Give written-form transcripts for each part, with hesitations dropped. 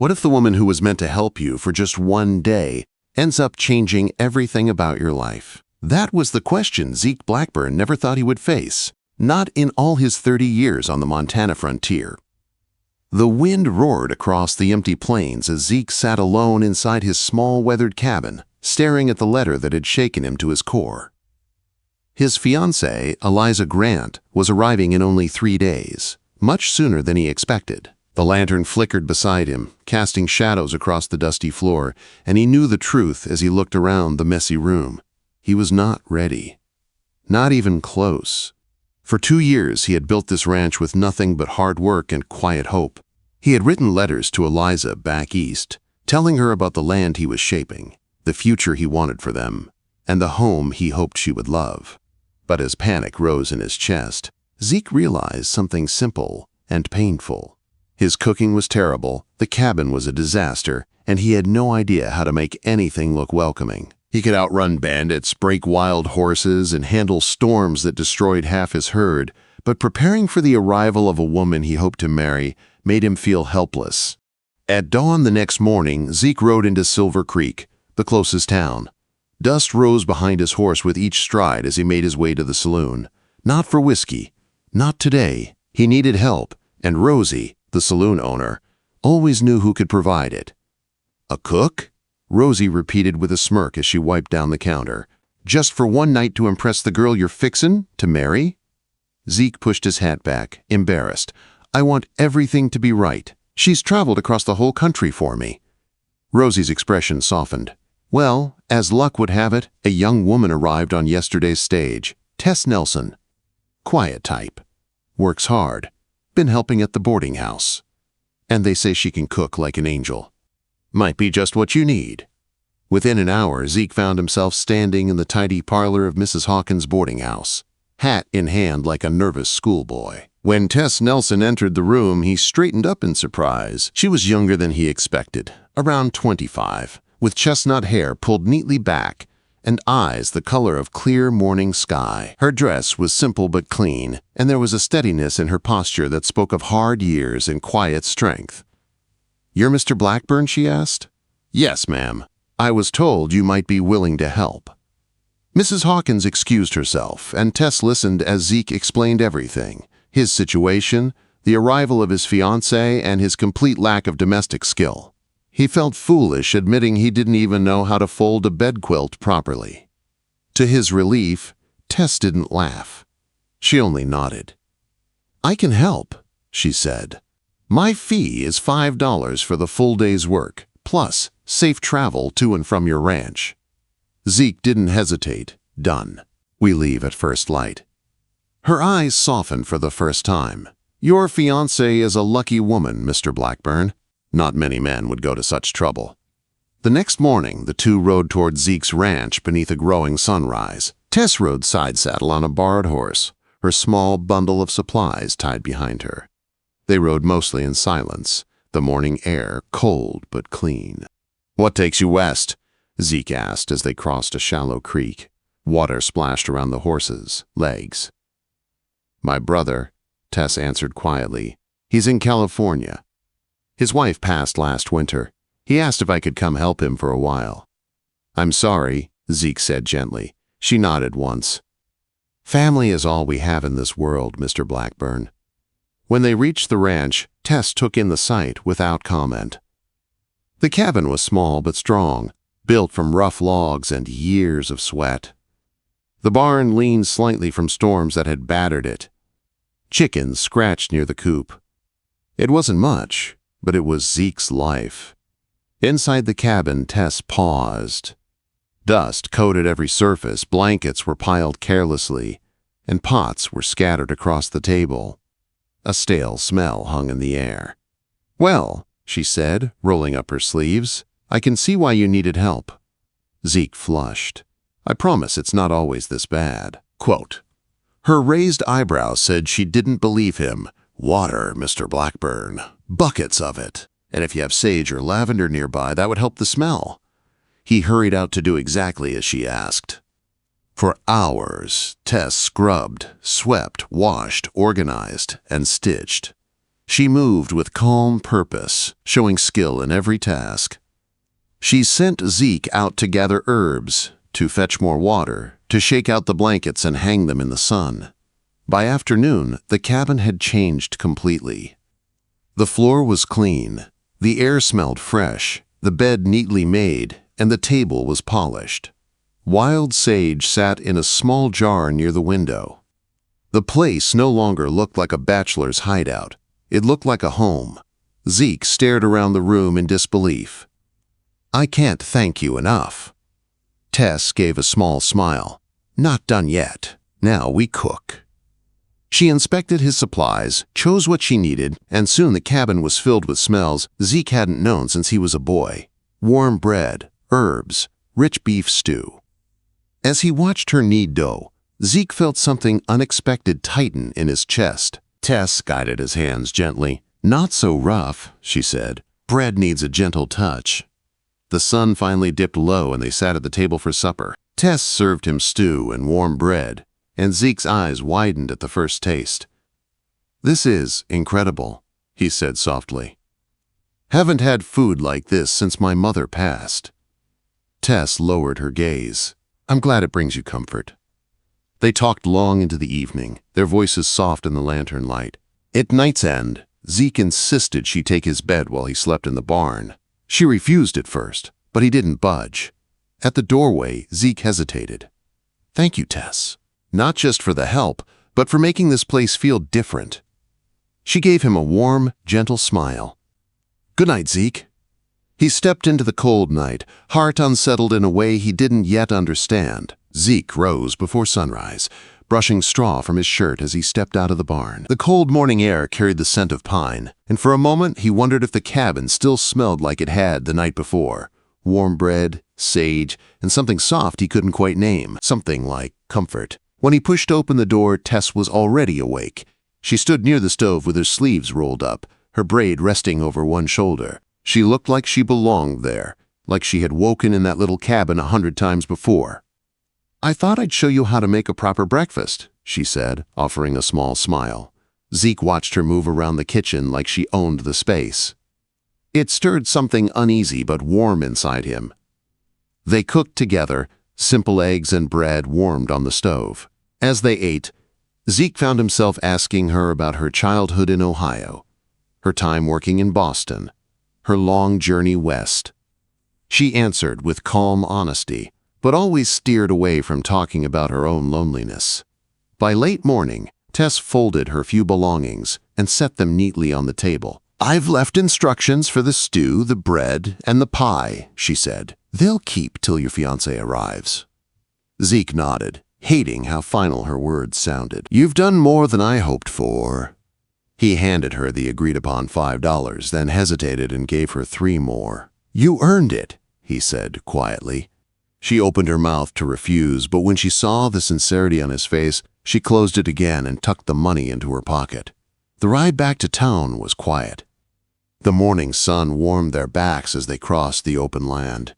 What if the woman who was meant to help you for just one day ends up changing everything about your life? That was the question Zeke Blackburn never thought he would face, not in all his 30 years on the Montana frontier. The wind roared across the empty plains as Zeke sat alone inside his small weathered cabin, staring at the letter that had shaken him to his core. His fiancée, Eliza Grant, was arriving in only 3 days, much sooner than he expected. The lantern flickered beside him, casting shadows across the dusty floor, and he knew the truth as he looked around the messy room. He was not ready. Not even close. For 2 years he had built this ranch with nothing but hard work and quiet hope. He had written letters to Eliza back east, telling her about the land he was shaping, the future he wanted for them, and the home he hoped she would love. But as panic rose in his chest, Zeke realized something simple and painful. His cooking was terrible, the cabin was a disaster, and he had no idea how to make anything look welcoming. He could outrun bandits, break wild horses, and handle storms that destroyed half his herd, but preparing for the arrival of a woman he hoped to marry made him feel helpless. At dawn the next morning, Zeke rode into Silver Creek, the closest town. Dust rose behind his horse with each stride as he made his way to the saloon. Not for whiskey. Not today. He needed help, and Rosie, the saloon owner, always knew who could provide it. "A cook?" Rosie repeated with a smirk as she wiped down the counter. "Just for one night to impress the girl you're fixin' to marry?" Zeke pushed his hat back, embarrassed. "I want everything to be right. She's traveled across the whole country for me." Rosie's expression softened. "Well, as luck would have it, a young woman arrived on yesterday's stage, Tess Nelson. Quiet type. Works hard. Been helping at the boarding house. And they say she can cook like an angel. Might be just what you need." Within an hour, Zeke found himself standing in the tidy parlor of Mrs. Hawkins' boarding house, hat in hand like a nervous schoolboy. When Tess Nelson entered the room, he straightened up in surprise. She was younger than he expected, around 25. With chestnut hair pulled neatly back and eyes the color of clear morning sky. Her dress was simple but clean, and there was a steadiness in her posture that spoke of hard years and quiet strength. "You're Mr. Blackburn?" she asked. "Yes, ma'am. I was told you might be willing to help." Mrs. Hawkins excused herself, and Tess listened as Zeke explained everything: his situation, the arrival of his fiancée, and his complete lack of domestic skill. He felt foolish admitting he didn't even know how to fold a bedquilt properly. To his relief, Tess didn't laugh. She only nodded. "I can help," she said. "My fee is $5 for the full day's work, plus safe travel to and from your ranch." Zeke didn't hesitate. "Done. We leave at first light." Her eyes softened for the first time. "Your fiancée is a lucky woman, Mr. Blackburn. Not many men would go to such trouble." The next morning, the two rode toward Zeke's ranch beneath a growing sunrise. Tess rode side saddle on a borrowed horse, her small bundle of supplies tied behind her. They rode mostly in silence, the morning air cold but clean. "What takes you west?" Zeke asked as they crossed a shallow creek. Water splashed around the horses' legs. "My brother," Tess answered quietly. "He's in California. His wife passed last winter. He asked if I could come help him for a while." "I'm sorry," Zeke said gently. She nodded once. "Family is all we have in this world, Mr. Blackburn." When they reached the ranch, Tess took in the sight without comment. The cabin was small but strong, built from rough logs and years of sweat. The barn leaned slightly from storms that had battered it. Chickens scratched near the coop. It wasn't much, but it was Zeke's life. Inside the cabin, Tess paused. Dust coated every surface, blankets were piled carelessly, and pots were scattered across the table. A stale smell hung in the air. "Well," she said, rolling up her sleeves, "I can see why you needed help." Zeke flushed. "I promise it's not always this bad." Quote, her raised eyebrows said she didn't believe him. "Water, Mr. Blackburn. Buckets of it. And if you have sage or lavender nearby, that would help the smell." He hurried out to do exactly as she asked. For hours, Tess scrubbed, swept, washed, organized, and stitched. She moved with calm purpose, showing skill in every task. She sent Zeke out to gather herbs, to fetch more water, to shake out the blankets and hang them in the sun. By afternoon, the cabin had changed completely. The floor was clean, the air smelled fresh, the bed neatly made, and the table was polished. Wild sage sat in a small jar near the window. The place no longer looked like a bachelor's hideout. It looked like a home. Zeke stared around the room in disbelief. "I can't thank you enough." Tess gave a small smile. "Not done yet. Now we cook." She inspected his supplies, chose what she needed, and soon the cabin was filled with smells Zeke hadn't known since he was a boy. Warm bread, herbs, rich beef stew. As he watched her knead dough, Zeke felt something unexpected tighten in his chest. Tess guided his hands gently. "Not so rough," she said. "Bread needs a gentle touch." The sun finally dipped low and they sat at the table for supper. Tess served him stew and warm bread, and Zeke's eyes widened at the first taste. "This is incredible," he said softly. "Haven't had food like this since my mother passed." Tess lowered her gaze. "I'm glad it brings you comfort." They talked long into the evening, their voices soft in the lantern light. At night's end, Zeke insisted she take his bed while he slept in the barn. She refused at first, but he didn't budge. At the doorway, Zeke hesitated. "Thank you, Tess. Not just for the help, but for making this place feel different." She gave him a warm, gentle smile. "Good night, Zeke." He stepped into the cold night, heart unsettled in a way he didn't yet understand. Zeke rose before sunrise, brushing straw from his shirt as he stepped out of the barn. The cold morning air carried the scent of pine, and for a moment he wondered if the cabin still smelled like it had the night before. Warm bread, sage, and something soft he couldn't quite name, something like comfort. When he pushed open the door, Tess was already awake. She stood near the stove with her sleeves rolled up, her braid resting over one shoulder. She looked like she belonged there, like she had woken in that little cabin 100 times before. "I thought I'd show you how to make a proper breakfast," she said, offering a small smile. Zeke watched her move around the kitchen like she owned the space. It stirred something uneasy but warm inside him. They cooked together, simple eggs and bread warmed on the stove. As they ate, Zeke found himself asking her about her childhood in Ohio, her time working in Boston, her long journey west. She answered with calm honesty, but always steered away from talking about her own loneliness. By late morning, Tess folded her few belongings and set them neatly on the table. "I've left instructions for the stew, the bread, and the pie," she said. "They'll keep till your fiancé arrives." Zeke nodded, hating how final her words sounded. "You've done more than I hoped for." He handed her the agreed-upon $5, then hesitated and gave her 3 more. "You earned it," he said quietly. She opened her mouth to refuse, but when she saw the sincerity on his face, she closed it again and tucked the money into her pocket. The ride back to town was quiet. The morning sun warmed their backs as they crossed the open land.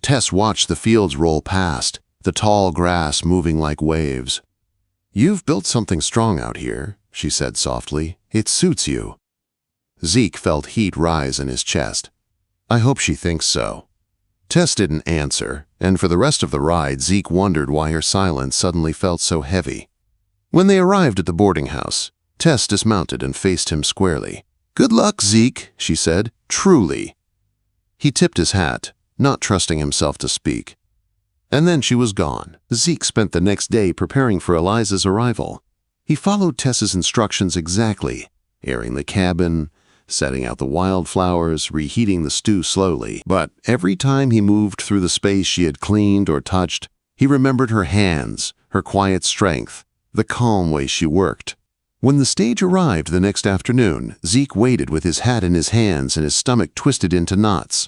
Tess watched the fields roll past, the tall grass moving like waves. "You've built something strong out here," she said softly. "It suits you." Zeke felt heat rise in his chest. "I hope she thinks so." Tess didn't answer, and for the rest of the ride, Zeke wondered why her silence suddenly felt so heavy. When they arrived at the boarding house, Tess dismounted and faced him squarely. "Good luck, Zeke," she said, "truly." He tipped his hat, not trusting himself to speak. And then she was gone. Zeke spent the next day preparing for Eliza's arrival. He followed Tess's instructions exactly, airing the cabin, setting out the wildflowers, reheating the stew slowly. But every time he moved through the space she had cleaned or touched, he remembered her hands, her quiet strength, the calm way she worked. When the stage arrived the next afternoon, Zeke waited with his hat in his hands and his stomach twisted into knots.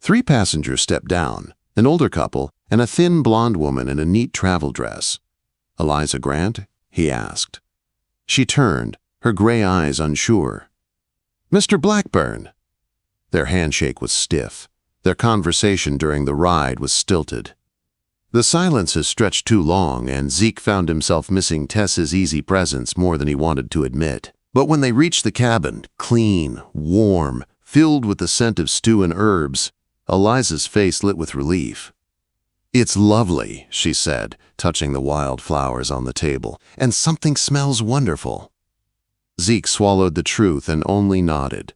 3 passengers stepped down, an older couple and a thin blonde woman in a neat travel dress. "Eliza Grant?" he asked. She turned, her gray eyes unsure. "Mr. Blackburn." Their handshake was stiff. Their conversation during the ride was stilted. The silences stretched too long, and Zeke found himself missing Tess's easy presence more than he wanted to admit. But when they reached the cabin, clean, warm, filled with the scent of stew and herbs, Eliza's face lit with relief. "It's lovely," she said, touching the wild flowers on the table, "and something smells wonderful." Zeke swallowed the truth and only nodded.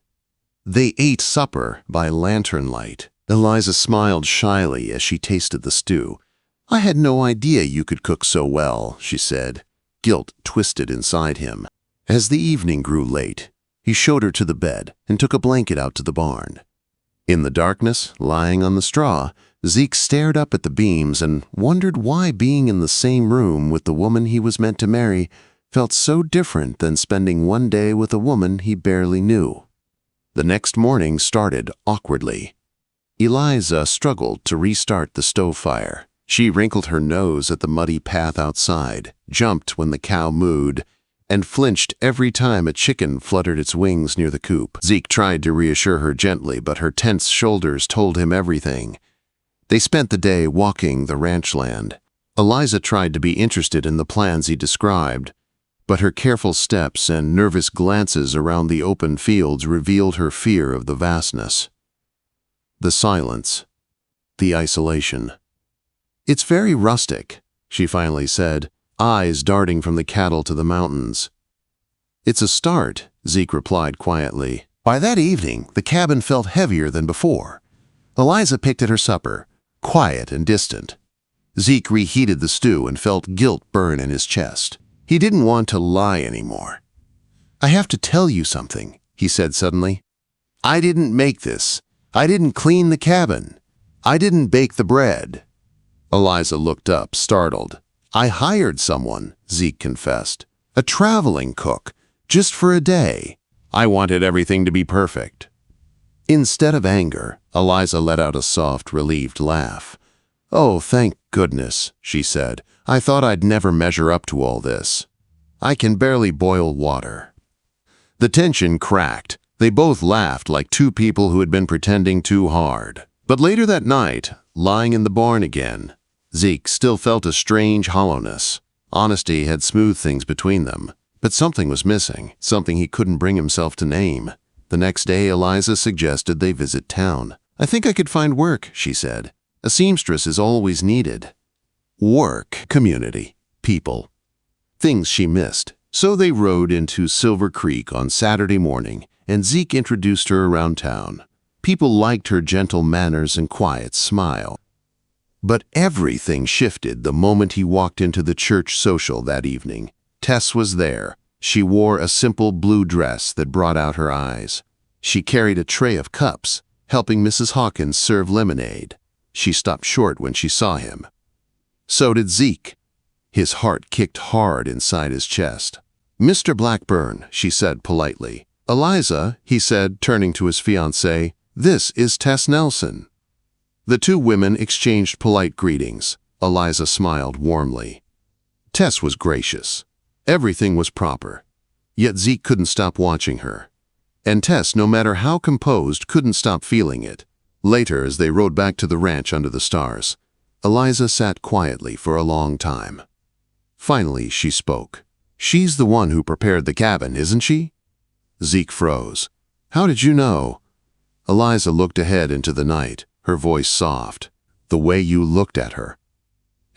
They ate supper by lantern light. Eliza smiled shyly as she tasted the stew. "I had no idea you could cook so well," she said. Guilt twisted inside him. As the evening grew late, he showed her to the bed and took a blanket out to the barn. In the darkness, lying on the straw, Zeke stared up at the beams and wondered why being in the same room with the woman he was meant to marry felt so different than spending one day with a woman he barely knew. The next morning started awkwardly. Eliza struggled to restart the stove fire. She wrinkled her nose at the muddy path outside, jumped when the cow mooed, and flinched every time a chicken fluttered its wings near the coop. Zeke tried to reassure her gently, but her tense shoulders told him everything. They spent the day walking the ranch land. Eliza tried to be interested in the plans he described, but her careful steps and nervous glances around the open fields revealed her fear of the vastness. The silence. The isolation. "It's very rustic," she finally said, eyes darting from the cattle to the mountains. "It's a start," Zeke replied quietly. By that evening, the cabin felt heavier than before. Eliza picked at her supper, quiet and distant. Zeke reheated the stew and felt guilt burn in his chest. He didn't want to lie anymore. "I have to tell you something," he said suddenly. "I didn't make this. I didn't clean the cabin. I didn't bake the bread." Eliza looked up, startled. "I hired someone," Zeke confessed. "A traveling cook, just for a day. I wanted everything to be perfect." Instead of anger, Eliza let out a soft, relieved laugh. "Oh, thank goodness," she said. "I thought I'd never measure up to all this. I can barely boil water." The tension cracked. They both laughed like two people who had been pretending too hard. But later that night, lying in the barn again, Zeke still felt a strange hollowness. Honesty had smoothed things between them, but something was missing, something he couldn't bring himself to name. The next day, Eliza suggested they visit town. "I think I could find work," she said. "A seamstress is always needed." Work, community, people. Things she missed. So they rode into Silver Creek on Saturday morning, and Zeke introduced her around town. People liked her gentle manners and quiet smile. But everything shifted the moment he walked into the church social that evening. Tess was there. She wore a simple blue dress that brought out her eyes. She carried a tray of cups, helping Mrs. Hawkins serve lemonade. She stopped short when she saw him. So did Zeke. His heart kicked hard inside his chest. "Mr. Blackburn," she said politely. "Eliza," he said, turning to his fiancée, "this is Tess Nelson." The two women exchanged polite greetings. Eliza smiled warmly. Tess was gracious. Everything was proper. Yet Zeke couldn't stop watching her. And Tess, no matter how composed, couldn't stop feeling it. Later, as they rode back to the ranch under the stars, Eliza sat quietly for a long time. Finally, she spoke. "She's the one who prepared the cabin, isn't she?" Zeke froze. "How did you know?" Eliza looked ahead into the night, her voice soft. "The way you looked at her.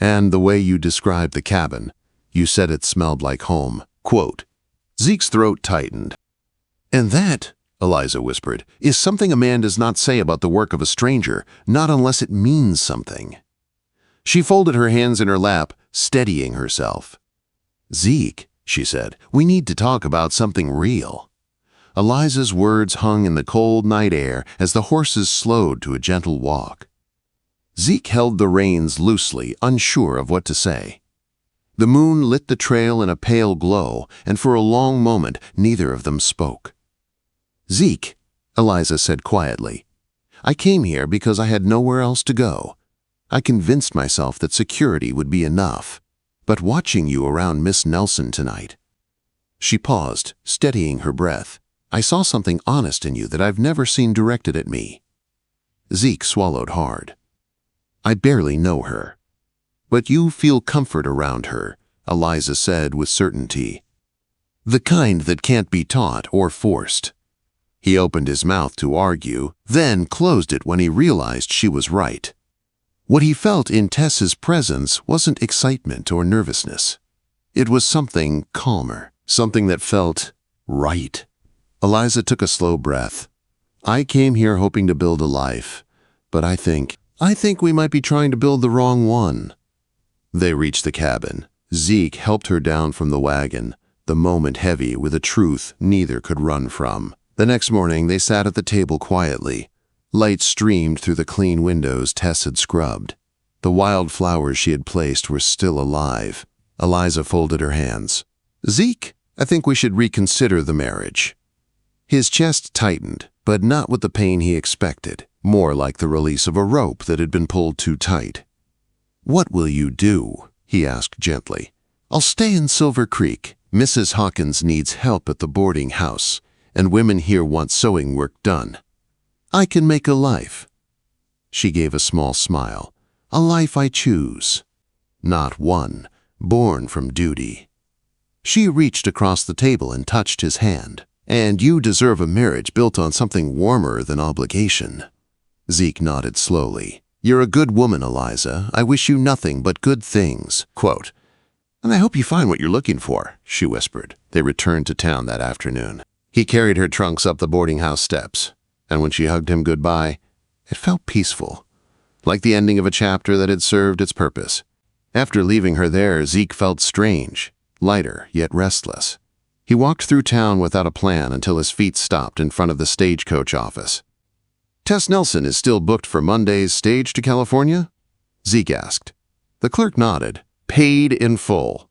And the way you described the cabin. You said it smelled like home." Quote. Zeke's throat tightened. "And that," Eliza whispered, "is something a man does not say about the work of a stranger, not unless it means something." She folded her hands in her lap, steadying herself. "Zeke," she said, "we need to talk about something real." Eliza's words hung in the cold night air as the horses slowed to a gentle walk. Zeke held the reins loosely, unsure of what to say. The moon lit the trail in a pale glow, and for a long moment neither of them spoke. "Zeke," Eliza said quietly, "I came here because I had nowhere else to go. I convinced myself that security would be enough. But watching you around Miss Nelson tonight—" She paused, steadying her breath. "I saw something honest in you that I've never seen directed at me." Zeke swallowed hard. "I barely know her." "But you feel comfort around her," Eliza said with certainty. the kind that can't be taught or forced. He opened his mouth to argue, then closed it when he realized she was right. What he felt in Tess's presence wasn't excitement or nervousness. It was something calmer, something that felt right. Eliza took a slow breath. I came here hoping to build a life, but I think we might be trying to build the wrong one. They reached the cabin. Zeke helped her down from the wagon, the moment heavy with a truth neither could run from. The next morning, they sat at the table quietly. Light streamed through the clean windows Tess had scrubbed. The wild flowers she had placed were still alive. Eliza folded her hands. Zeke, I think we should reconsider the marriage. His chest tightened, but not with the pain he expected, more like the release of a rope that had been pulled too tight. What will you do? He asked gently. I'll stay in Silver Creek. Mrs. Hawkins needs help at the boarding house, and women here want sewing work done. I can make a life. She gave a small smile. A life I choose. Not one, born from duty. She reached across the table and touched his hand. And you deserve a marriage built on something warmer than obligation. Zeke nodded slowly. You're a good woman, Eliza. I wish you nothing but good things. Quote, and I hope you find what you're looking for, she whispered. They returned to town that afternoon. He carried her trunks up the boarding house steps, and when she hugged him goodbye, it felt peaceful, like the ending of a chapter that had served its purpose. After leaving her there, Zeke felt strange, lighter yet restless. He walked through town without a plan until his feet stopped in front of the stagecoach office. Tess Nelson is still booked for Monday's stage to California? Zeke asked. The clerk nodded. Paid in full.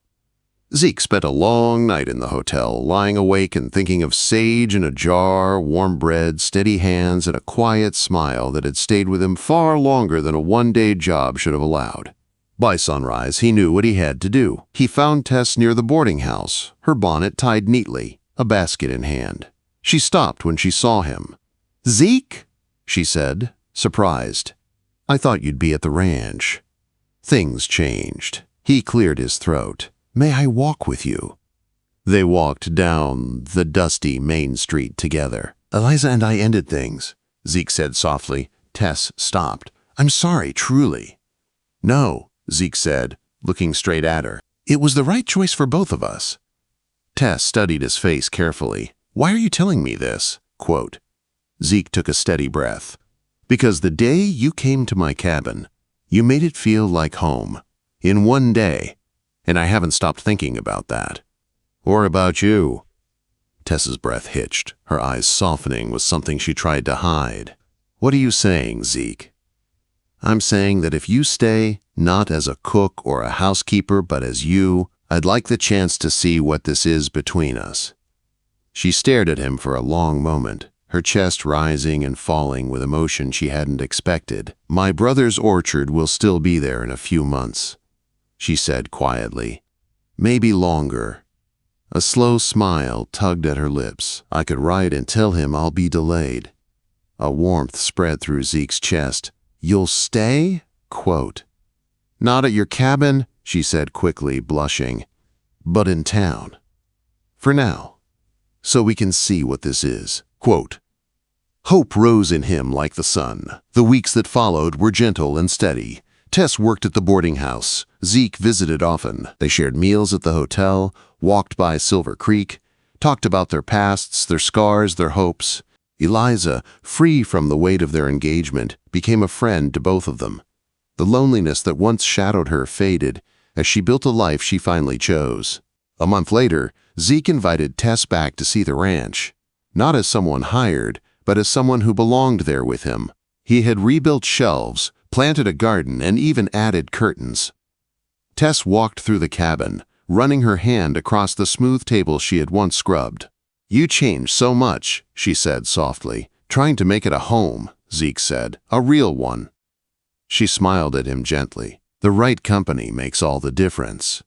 Zeke spent a long night in the hotel, lying awake and thinking of sage in a jar, warm bread, steady hands, and a quiet smile that had stayed with him far longer than a one-day job should have allowed. By sunrise, he knew what he had to do. He found Tess near the boarding house, her bonnet tied neatly, a basket in hand. She stopped when she saw him. Zeke? She said, surprised. I thought you'd be at the ranch. Things changed. He cleared his throat. May I walk with you? They walked down the dusty main street together. Eliza and I ended things, Zeke said softly. Tess stopped. I'm sorry, truly. No, Zeke said, looking straight at her. It was the right choice for both of us. Tess studied his face carefully. Why are you telling me this? Quote. Zeke took a steady breath. Because the day you came to my cabin, you made it feel like home. In one day. And I haven't stopped thinking about that. Or about you. Tess's breath hitched, her eyes softening with something she tried to hide. What are you saying, Zeke? I'm saying that if you stay, not as a cook or a housekeeper, but as you, I'd like the chance to see what this is between us. She stared at him for a long moment, her chest rising and falling with emotion she hadn't expected. My brother's orchard will still be there in a few months, she said quietly. Maybe longer. A slow smile tugged at her lips. I could write and tell him I'll be delayed. A warmth spread through Zeke's chest. You'll stay? Quote. Not at your cabin, she said quickly, blushing, but in town. For now. So we can see what this is. Quote. Hope rose in him like the sun. The weeks that followed were gentle and steady. Tess worked at the boarding house. Zeke visited often. They shared meals at the hotel, walked by Silver Creek, talked about their pasts, their scars, their hopes. Eliza, free from the weight of their engagement, became a friend to both of them. The loneliness that once shadowed her faded as she built a life she finally chose. A month later, Zeke invited Tess back to see the ranch, not as someone hired, but as someone who belonged there with him. He had rebuilt shelves, planted a garden, and even added curtains. Tess walked through the cabin, running her hand across the smooth table she had once scrubbed. You changed so much, she said softly. Trying to make it a home, Zeke said, a real one. She smiled at him gently. The right company makes all the difference.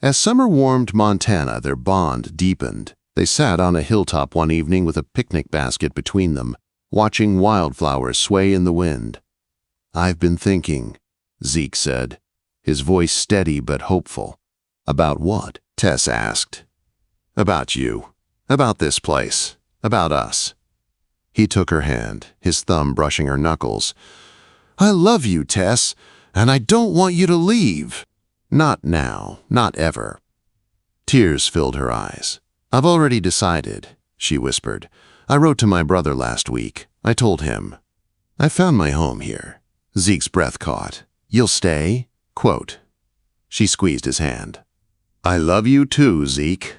As summer warmed Montana, their bond deepened. They sat on a hilltop one evening with a picnic basket between them, watching wildflowers sway in the wind. I've been thinking, Zeke said, his voice steady but hopeful. About what? Tess asked. About you. About this place. About us. He took her hand, his thumb brushing her knuckles. I love you, Tess, and I don't want you to leave. Not now, not ever. Tears filled her eyes. I've already decided, she whispered. I wrote to my brother last week. I told him. I found my home here. Zeke's breath caught. You'll stay? Quote. She squeezed his hand. I love you too, Zeke.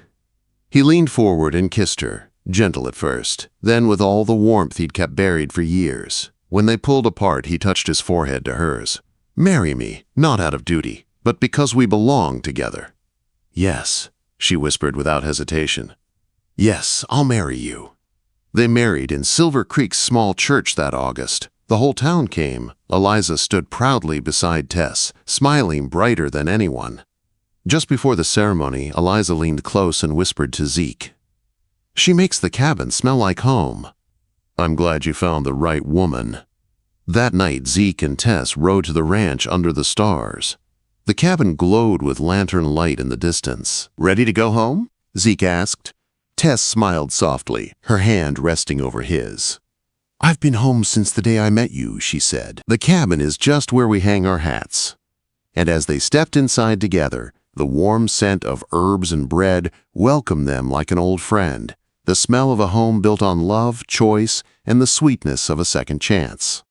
He leaned forward and kissed her, gentle at first, then with all the warmth he'd kept buried for years. When they pulled apart, he touched his forehead to hers. Marry me, not out of duty, but because we belong together. Yes, she whispered without hesitation. Yes, I'll marry you. They married in Silver Creek's small church that August. The whole town came. Eliza stood proudly beside Tess, smiling brighter than anyone. Just before the ceremony, Eliza leaned close and whispered to Zeke. She makes the cabin smell like home. I'm glad you found the right woman. That night, Zeke and Tess rode to the ranch under the stars. The cabin glowed with lantern light in the distance. Ready to go home? Zeke asked. Tess smiled softly, her hand resting over his. I've been home since the day I met you, she said. The cabin is just where we hang our hats. And as they stepped inside together, the warm scent of herbs and bread welcomed them like an old friend, the smell of a home built on love, choice, and the sweetness of a second chance.